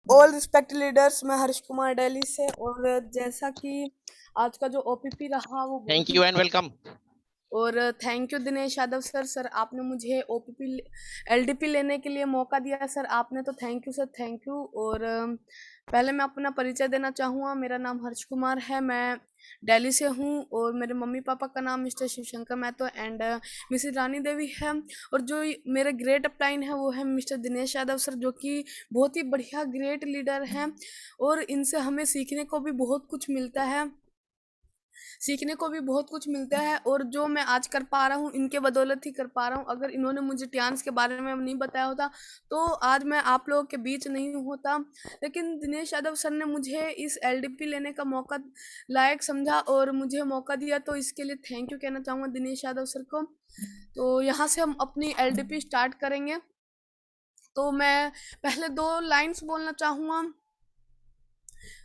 All respect leaders, मैं हर्ष कुमार दिल्ली से। और जैसा कि आज का जो ओपीपी रहा वो बहुत थैंक ही, यू एंड वेलकम। और thank you Dinesh Yadav sir. Sir आपने मुझे ओपीपी एलडीपी लेने के लिए मौका दिया सर, आपने तो thank you sir, thank you. और पहले मैं अपना परिचय देना चाहूँगा। मेरा नाम हर्ष कुमार है, मैं दिल्ली से हूँ, और मेरे मम्मी पापा का नाम Mr Shivshankar Mahato and Mrs Rani Devi है। और जो मेरे ग्रेट अपलाइन है वो है मिस्टर दिनेश यादव सर, जो कि बहुत ही बढ़िया ग्रेट लीडर हैं, और इनसे हमें सीखने को भी बहुत कुछ मिलता है, सीखने को भी बहुत कुछ मिलता है। और जो मैं आज कर पा रहा हूँ इनके बदौलत ही कर पा रहा हूँ। अगर इन्होंने मुझे ट्यान्स के बारे में नहीं बताया होता तो आज मैं आप लोगों के बीच नहीं होता। लेकिन दिनेश यादव सर ने मुझे इस एलडीपी लेने का मौका लायक समझा और मुझे मौका दिया, तो इसके लिए थैंक यू कहना चाहूँगा दिनेश यादव सर को। तो यहाँ से हम अपनी एलडीपी स्टार्ट करेंगे। तो मैं पहले 2 लाइन्स बोलना चाहूँगा,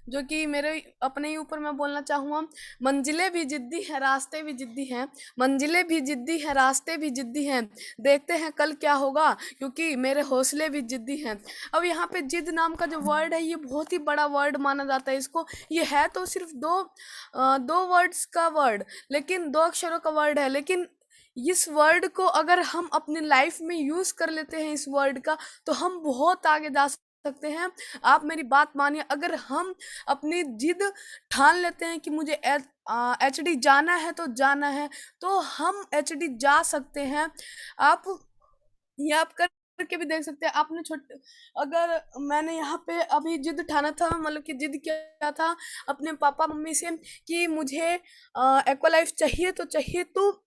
जो कि मेरे अपने ही ऊपर मैं बोलना चाहूँगा। मंजिलें भी जिद्दी हैं, रास्ते भी जिद्दी हैं, मंजिलें भी जिद्दी हैं, रास्ते भी जिद्दी हैं, देखते हैं कल क्या होगा, क्योंकि मेरे हौसले भी जिद्दी हैं। अब यहाँ पे जिद नाम का जो वर्ड है ये बहुत ही बड़ा वर्ड माना जाता है इसको। ये है तो सिर्फ दो वर्ड्स का वर्ड, लेकिन 2 अक्षरों का वर्ड है, लेकिन इस वर्ड को अगर हम अपनी लाइफ में यूज कर लेते हैं इस वर्ड का, तो हम बहुत आगे जा सकते हैं। आप मेरी बात मानिए, अगर हम अपनी जिद ठान लेते हैं कि मुझे एचडी जाना है तो जाना है, तो हम एचडी जा सकते हैं। आप ये आप करके भी देख सकते हैं। आपने छोटे, अगर मैंने यहाँ पे अभी जिद ठाना था, मतलब कि जिद किया था अपने पापा मम्मी से कि मुझे एक्वालाइफ चाहिए तो चाहिए, तो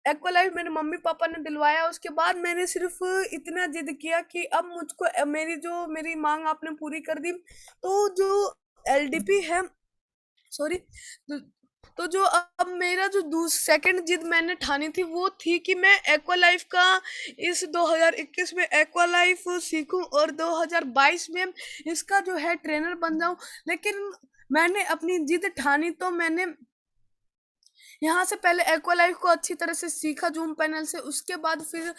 एक्वालाइफ मेरे मम्मी पापा ने दिलवाया। उसके बाद मैंने सिर्फ इतना जिद किया कि अब मुझको मेरी मांग आपने पूरी कर दी। तो जो एलडीपी है, सॉरी, तो, तो जो अब मेरा जो सेकंड जिद मैंने ठानी थी वो थी कि मैं एक्वालाइफ का इस 2021 में एक्वालाइफ सीखूं और 2022 में इसका जो है ट्रेनर बन जाऊं। लेकिन मैंने अपनी जिद ठानी, तो मैंने यहाँ से पहले एक्वालाइफ को अच्छी तरह से सीखा जूम पैनल से, उसके बाद फिर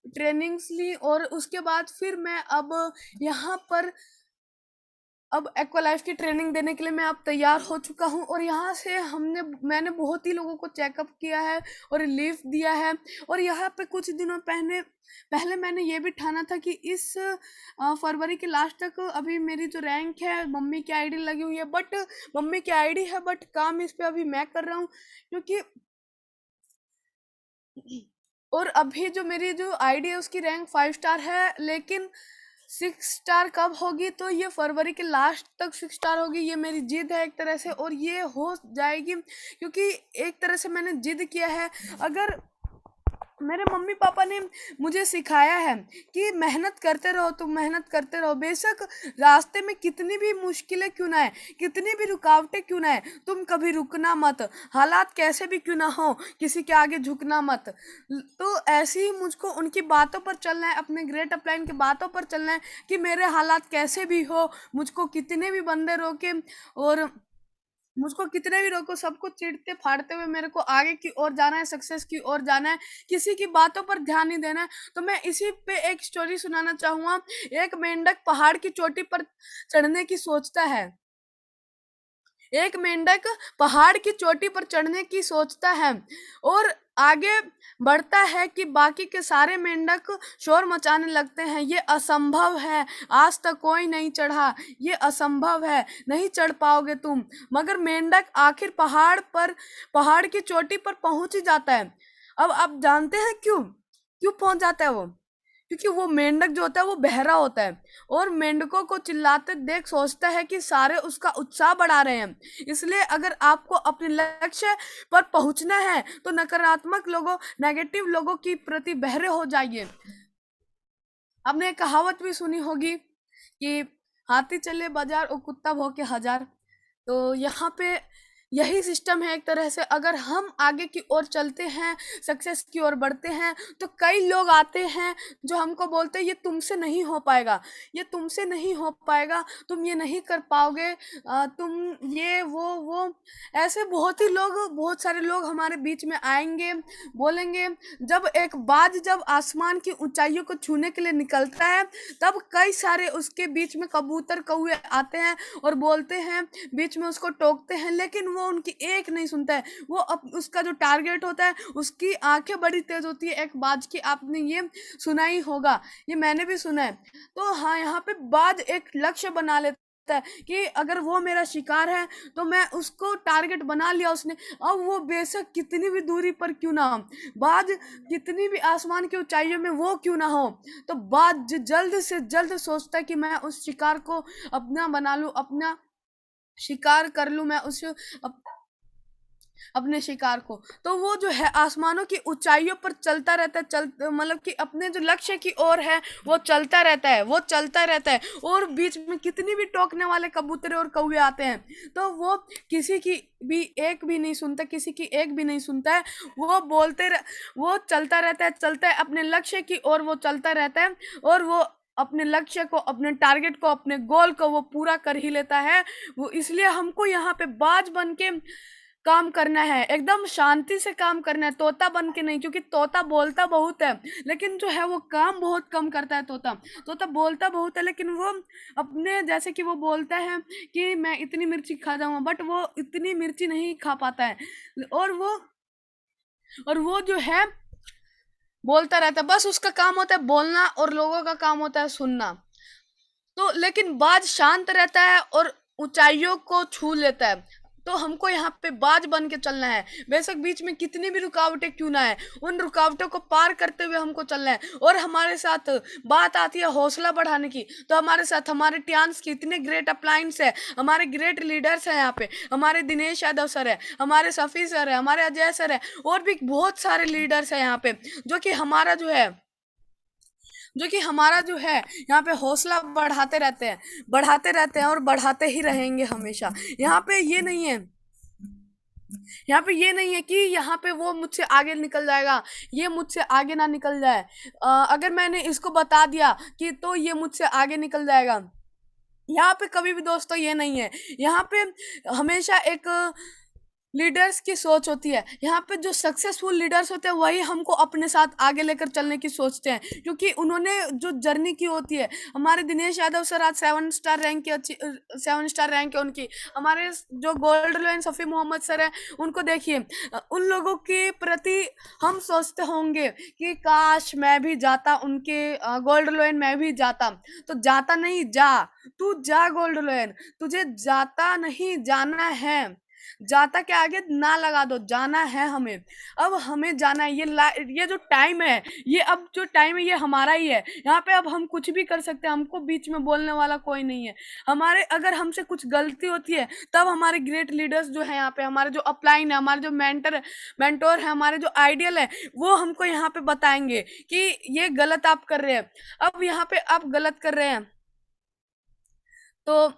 ट्रेनिंग्स ली, और उसके बाद फिर मैं अब यहाँ पर अब एक्वालाइफ की ट्रेनिंग देने के लिए मैं अब तैयार हो चुका हूँ। और यहाँ से मैंने बहुत ही लोगों को चेकअप किया है और रिलीफ दिया है। और यहाँ पे कुछ दिनों पहले पहले मैंने ये भी ठाना था कि इस फरवरी के लास्ट तक अभी मेरी जो रैंक है मम्मी की आईडी लगी हुई है, बट मम्मी की आईडी है, बट काम इस पे अभी मैं कर रहा हूँ, क्योंकि और अभी जो मेरी जो आईडी है उसकी रैंक 5 स्टार है, लेकिन 6 स्टार कब होगी, तो ये फरवरी के लास्ट तक 6 स्टार होगी। ये मेरी जिद है एक तरह से, और ये हो जाएगी क्योंकि एक तरह से मैंने जिद किया है। अगर मेरे मम्मी पापा ने मुझे सिखाया है कि मेहनत करते रहो, तुम मेहनत करते रहो, बेशक रास्ते में कितनी भी मुश्किलें क्यों ना है, कितनी भी रुकावटें क्यों ना है, तुम कभी रुकना मत, हालात कैसे भी क्यों ना हो, किसी के आगे झुकना मत। तो ऐसे ही मुझको उनकी बातों पर चलना है, अपने ग्रेट अपलाइन की बातों पर चलना है कि मेरे हालात कैसे भी हो, मुझको कितने भी बंदे रोके और मुझको कितने भी रोको, सबको चीरते फाड़ते हुए मेरे को आगे की ओर जाना है, सक्सेस की ओर जाना है, किसी की बातों पर ध्यान नहीं देना है। तो मैं इसी पे एक स्टोरी सुनाना चाहूंगा। एक मेंढक पहाड़ की चोटी पर चढ़ने की सोचता है, एक मेंढक पहाड़ की चोटी पर चढ़ने की सोचता है और आगे बढ़ता है कि बाकी के सारे मेंढक शोर मचाने लगते हैं, ये असंभव है, आज तक कोई नहीं चढ़ा, ये असंभव है, नहीं चढ़ पाओगे तुम। मगर मेंढक आखिर पहाड़ की चोटी पर पहुंच ही जाता है। अब आप जानते हैं क्यों क्यों पहुंच जाता है वो? क्योंकि वो मेंढक जो होता है वो बहरा होता है, और मेंढकों को चिल्लाते देख सोचता है कि सारे उसका उत्साह बढ़ा रहे हैं। इसलिए अगर आपको अपने लक्ष्य पर पहुंचना है तो नकारात्मक लोगों, नेगेटिव लोगों की प्रति बहरे हो जाइए। आपने एक कहावत भी सुनी होगी कि हाथी चले बाजार और कुत्ता भौंके हजार। तो यहाँ पे यही सिस्टम है एक तरह से। अगर हम आगे की ओर चलते हैं, सक्सेस की ओर बढ़ते हैं, तो कई लोग आते हैं जो हमको बोलते हैं ये तुमसे नहीं हो पाएगा, ये तुमसे नहीं हो पाएगा, तुम ये नहीं कर पाओगे, तुम ये वो ऐसे बहुत ही लोग, बहुत सारे लोग हमारे बीच में आएंगे, बोलेंगे। जब आसमान की ऊंचाइयों को छूने के लिए निकलता है, तब कई सारे उसके बीच में कबूतर कौवे आते हैं और बोलते हैं, बीच में उसको टोकते हैं, लेकिन वो उनकी एक नहीं सुनता है। वो उसका जो टारगेट होता है, उसकी आंखें बड़ी तेज होती है एक बाज की। आपने ये सुना ही होगा, ये मैंने भी सुना है। तो हाँ, यहाँ पे बाज एक लक्ष्य बना लेता है कि अगर वो मेरा शिकार है तो मैं उसको टारगेट बना लिया उसने। अब वो बेशक कितनी भी दूरी पर क्यों ना हो, बाज कितनी भी आसमान की ऊंचाइयों में वो क्यों ना हो, तो बाज जल्द से जल्द सोचता है कि मैं उस शिकार को अपना बना लूं, अपना शिकार कर लूं मैं उस अपने शिकार को। तो वो जो है आसमानों की ऊंचाइयों पर चलता रहता है, मतलब कि अपने जो लक्ष्य की ओर है वो चलता रहता है, वो चलता रहता है। और बीच में कितनी भी टोकने वाले कबूतरे और कौवे आते हैं, तो वो किसी की भी एक भी नहीं सुनता, किसी की एक भी नहीं सुनता है। वो चलता रहता है, चलता है अपने लक्ष्य की ओर, वो चलता रहता है। और वो अपने लक्ष्य को, अपने टारगेट को, अपने गोल को वो पूरा कर ही लेता है। वो इसलिए हमको यहाँ पे बाज बन के काम करना है, एकदम शांति से काम करना है, तोता बन के नहीं। क्योंकि तोता बोलता बहुत है, लेकिन जो है वो काम बहुत कम करता है। तोता तोता बोलता बहुत है, लेकिन वो अपने, जैसे कि वो बोलता है कि मैं इतनी मिर्ची खा जाऊंगा, बट वो इतनी मिर्ची नहीं खा पाता है। और वो जो है बोलता रहता है, बस उसका काम होता है बोलना और लोगों का काम होता है सुनना। तो लेकिन बाज शांत रहता है और ऊंचाइयों को छू लेता है। तो हमको यहाँ पे बाज बन के चलना है, बेशक बीच में कितनी भी रुकावटें क्यों ना है, उन रुकावटों को पार करते हुए हमको चलना है। और हमारे साथ बात आती है हौसला बढ़ाने की, तो हमारे साथ हमारे टियान्स की इतने ग्रेट अपलाइंस है, हमारे ग्रेट लीडर्स हैं यहाँ पे। हमारे दिनेश यादव सर है, हमारे सफ़ी सर है, हमारे अजय सर है, और भी बहुत सारे लीडर्स हैं यहाँ पे, जो कि हमारा जो है यहाँ पे हौसला बढ़ाते रहते हैं और बढ़ाते ही रहेंगे हमेशा। यहाँ पे ये नहीं है, यहाँ पे ये नहीं है कि यहाँ पे वो मुझसे आगे निकल जाएगा, ये मुझसे आगे ना निकल जाए। अगर मैंने इसको बता दिया कि तो ये मुझसे आगे निकल जाएगा, यहाँ पे कभी भी दोस्तों ये नहीं है। यहाँ पे हमेशा एक लीडर्स की सोच होती है। यहाँ पे जो सक्सेसफुल लीडर्स होते हैं वही हमको अपने साथ आगे लेकर चलने की सोचते हैं, क्योंकि उन्होंने जो जर्नी की होती है। हमारे दिनेश यादव सर आज 7 स्टार रैंक है उनकी। हमारे जो गोल्ड लोयन सफ़ी मोहम्मद सर है, उनको देखिए, उन लोगों के प्रति हम सोचते होंगे कि काश मैं भी जाता उनके गोल्ड लोयन, मैं भी जाता। तो जाता नहीं, जा, तू जा गोल्ड लोयन, तुझे जाता नहीं जाना है। जाता के आगे ना लगा दो, जाना है हमें। अब हमें जाना है। ये जो टाइम है, ये अब जो टाइम है ये हमारा ही है। यहाँ पे अब हम कुछ भी कर सकते हैं, हमको बीच में बोलने वाला कोई नहीं है। हमारे अगर हमसे कुछ गलती होती है, तब हमारे ग्रेट लीडर्स जो है यहाँ पे, हमारे जो अपलाइन है, हमारे जो मेंटोर है, हमारे जो आइडियल है, वो हमको यहाँ पे बताएंगे कि ये गलत आप कर रहे हैं, अब यहाँ पे आप गलत कर रहे हैं। तो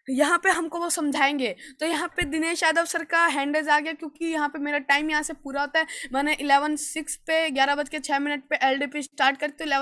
यहाँ पे हमको वो समझाएंगे। तो यहाँ पे दिनेश यादव सर का हैंडल्स आ गया, क्योंकि यहाँ पे मेरा टाइम यहाँ से पूरा होता है। मैंने 11:06 पे 11:06 पे LDP स्टार्ट करते 11